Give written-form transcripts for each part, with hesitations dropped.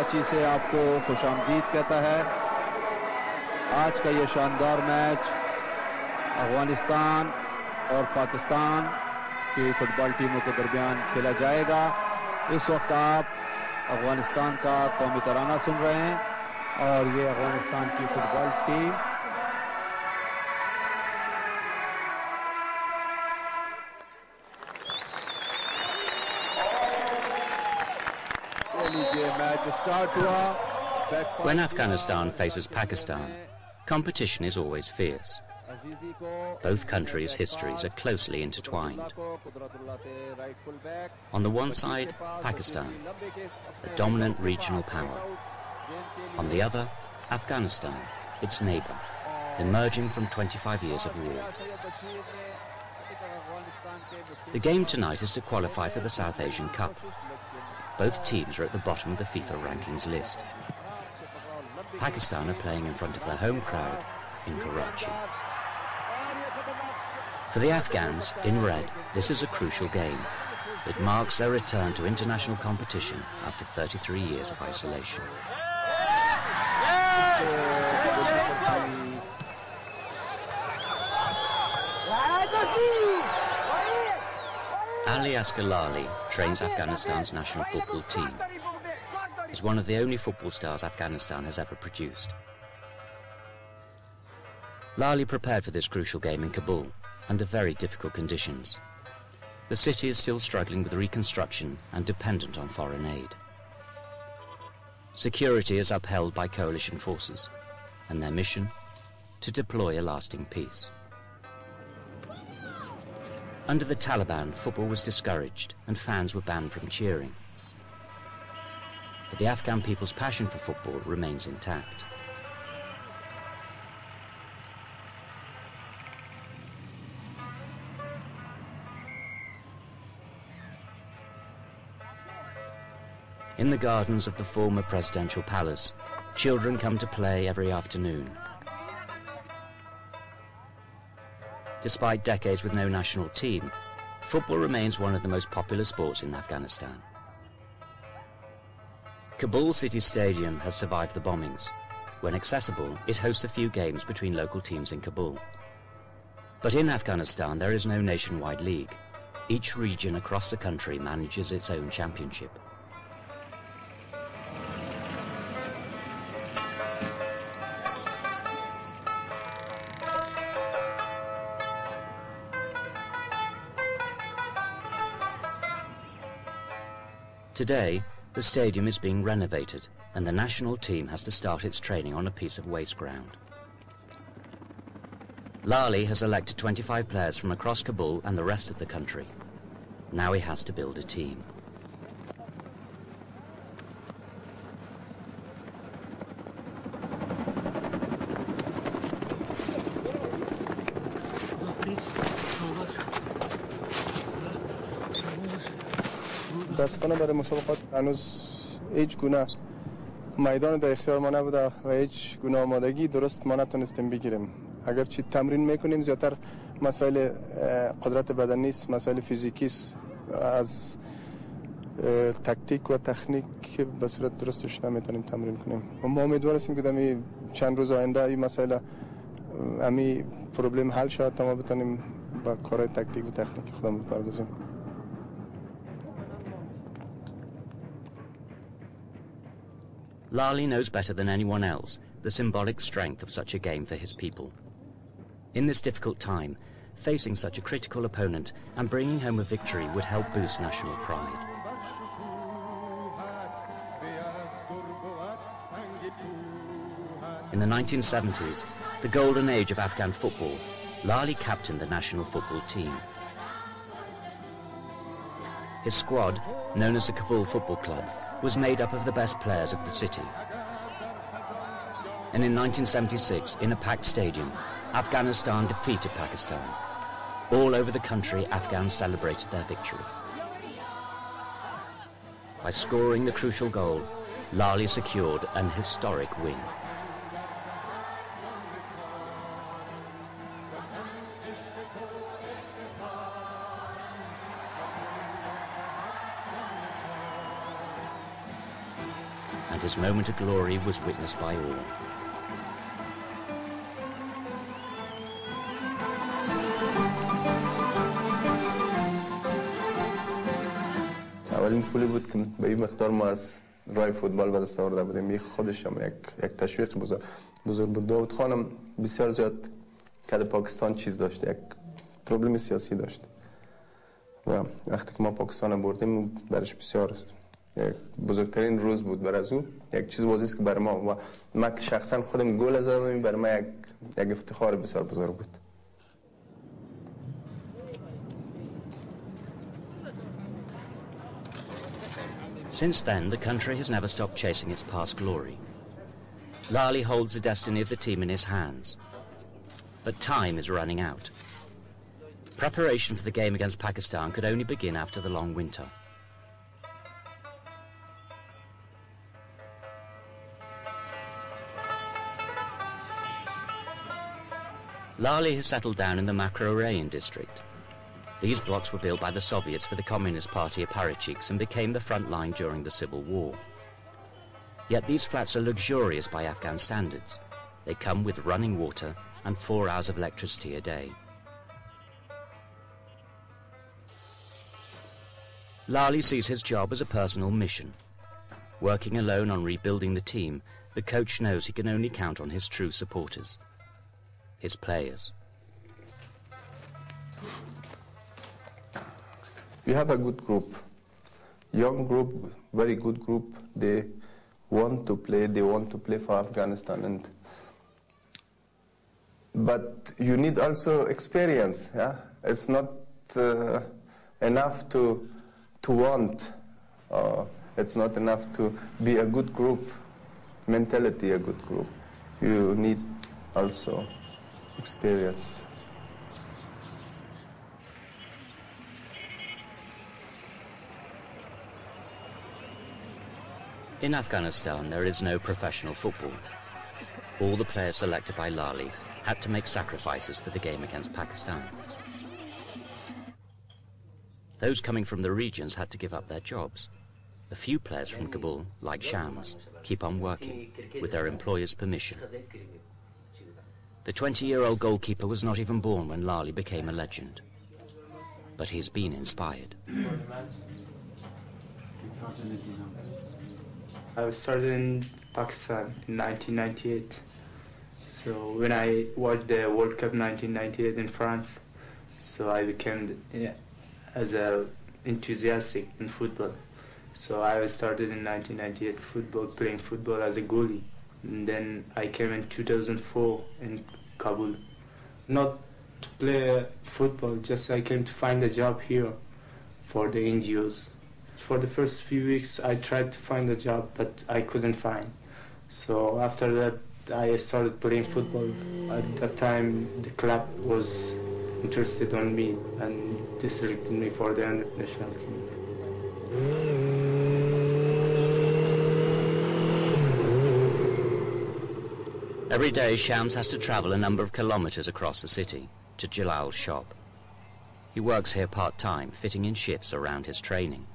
कराची से आपको खुशामदीद कहता है। आज का ये शानदार मैच अफगानिस्तान और पाकिस्तान की फुटबॉल टीमों के दरमियान खेला जाएगा। इस वक्त आप अफगानिस्तान का कौमी तराना सुन रहे हैं और ये अफगानिस्तान की फुटबॉल टीम मैच स्टार्ट हुआ। When Afghanistan faces Pakistan, competition is always fierce. Both countries' histories are closely intertwined. On the one side, Pakistan, a dominant regional power. On the other, Afghanistan, its neighbour, emerging from 25 years of war. The game tonight is to qualify for the South Asian Cup. Both teams are at the bottom of the FIFA rankings list. Pakistan are playing in front of their home crowd in Karachi. For the Afghans, in red, this is a crucial game. It marks their return to international competition after 33 years of isolation. Ali Asghar trains Afghanistan's national football team. He's one of the only football stars Afghanistan has ever produced. Lali prepared for this crucial game in Kabul under very difficult conditions. The city is still struggling with reconstruction and dependent on foreign aid. Security is upheld by coalition forces, and their mission to deploy a lasting peace. Under the Taliban, football was discouraged and fans were banned from cheering. But the Afghan people's passion for football remains intact. In the gardens of the former presidential palace, children come to play every afternoon. Despite decades with no national team, football remains one of the most popular sports in Afghanistan. Kabul City Stadium has survived the bombings. When accessible, it hosts a few games between local teams in Kabul. But in Afghanistan, there is no nationwide league. Each region across the country manages its own championship. Today, the stadium is being renovated and the national team has to start its training on a piece of waste ground. Lali has elected 25 players from across Kabul and the rest of the country. Now he has to build a team. متاسفانه برای مسابقات هنوز هیچ گونه میدان در اختیار ما نبوده و هیچ گونه آمادگی درست ما نتونستیم بگیریم. اگرچه تمرین میکنیم زیادتر مسائل قدرت بدنی است، مسائل فیزیکی است، از تکتیک و تکنیک به صورت درستش نمیتونیم تمرین کنیم. ما امیدوار هستیم که در چند روز آینده این مسائل همین پروبلم حل شود تا ما بتونیم با کارهای تکتیک و تکنیک خودمون بپردازیم. Lali knows better than anyone else the symbolic strength of such a game for his people. In this difficult time, facing such a critical opponent and bringing home a victory would help boost national pride. In the 1970s, the golden age of Afghan football, Lali captained the national football team. His squad, known as the Kabul Football Club, was made up of the best players of the city. And in 1976, in a packed stadium, Afghanistan defeated Pakistan. All over the country, Afghans celebrated their victory. By scoring the crucial goal, Lali secured an historic win. And his moment of glory was witnessed by all. اولین پولی بود که به این مقدار ما از رای فوتبال به دست آورده بودیم. این خودش هم یک تشویق بزرگ بود. داود خانم بسیار زیاد که پاکستان چیز داشت، یک پروبلم سیاسی داشت و وقتی که ما پاکستان بردیم برش بسیار یک بزرگترین روز بود برای او. یک چیز بازی است که برای ما و من شخصا خودم گل زدم، برای ما یک افتخار بسیار بزرگ بود. Since then, the country has never stopped chasing its past glory. Lali holds the destiny of the team in his hands. But time is running out. Preparation for the game against Pakistan could only begin after the long winter. Lali has settled down in the Makro-Rayan district. These blocks were built by the Soviets for the Communist Party apparatchiks and became the front line during the Civil War. Yet these flats are luxurious by Afghan standards. They come with running water and 4 hours of electricity a day. Lali sees his job as a personal mission. Working alone on rebuilding the team, the coach knows he can only count on his true supporters, his players. We have a good group, young group, very good group. They want to play for Afghanistan, but you need also experience. Yeah, it's not enough to want. It's not enough to be a good group, mentality a good group. You need also experience. In Afghanistan, there is no professional football. All the players selected by Lali had to make sacrifices for the game against Pakistan. Those coming from the regions had to give up their jobs. A few players from Kabul, like Shams, keep on working with their employer's permission. The 20-year-old goalkeeper was not even born when Lali became a legend. But he's been inspired. I started in Pakistan in 1998. So when I watched the World Cup 1998 in France, so I became enthusiastic in football. So I started in 1998 playing football as a goalie. And then I came in 2004 in Kabul. Not to play football, just I came to find a job here for the NGOs. For the first few weeks I tried to find a job, but I couldn't find. So after that I started playing football. At that time the club was interested on me and they selected me for the national team. Every day Shams has to travel a number of kilometers across the city to Jalal's shop. He works here part-time, fitting in shifts around his training.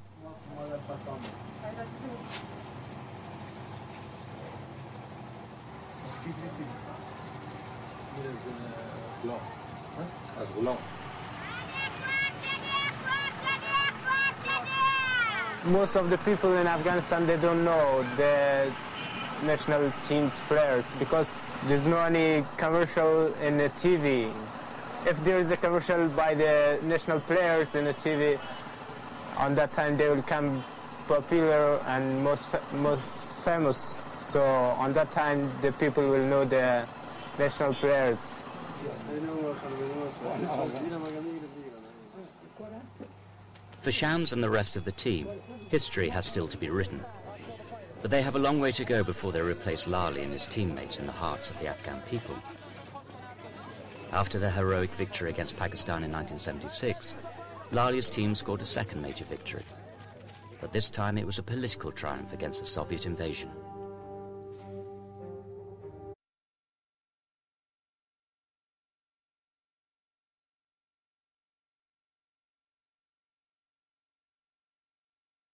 Most of the people in Afghanistan, they don't know the national team's players because there's no any commercial in the TV. If there is a commercial by the national players in the TV, on that time they will become popular and most famous. So on that time the people will know the national players. For Shams and the rest of the team, history has still to be written. But they have a long way to go before they replace Lali and his teammates in the hearts of the Afghan people. After their heroic victory against Pakistan in 1976, Lali's team scored a second major victory. But this time it was a political triumph against the Soviet invasion.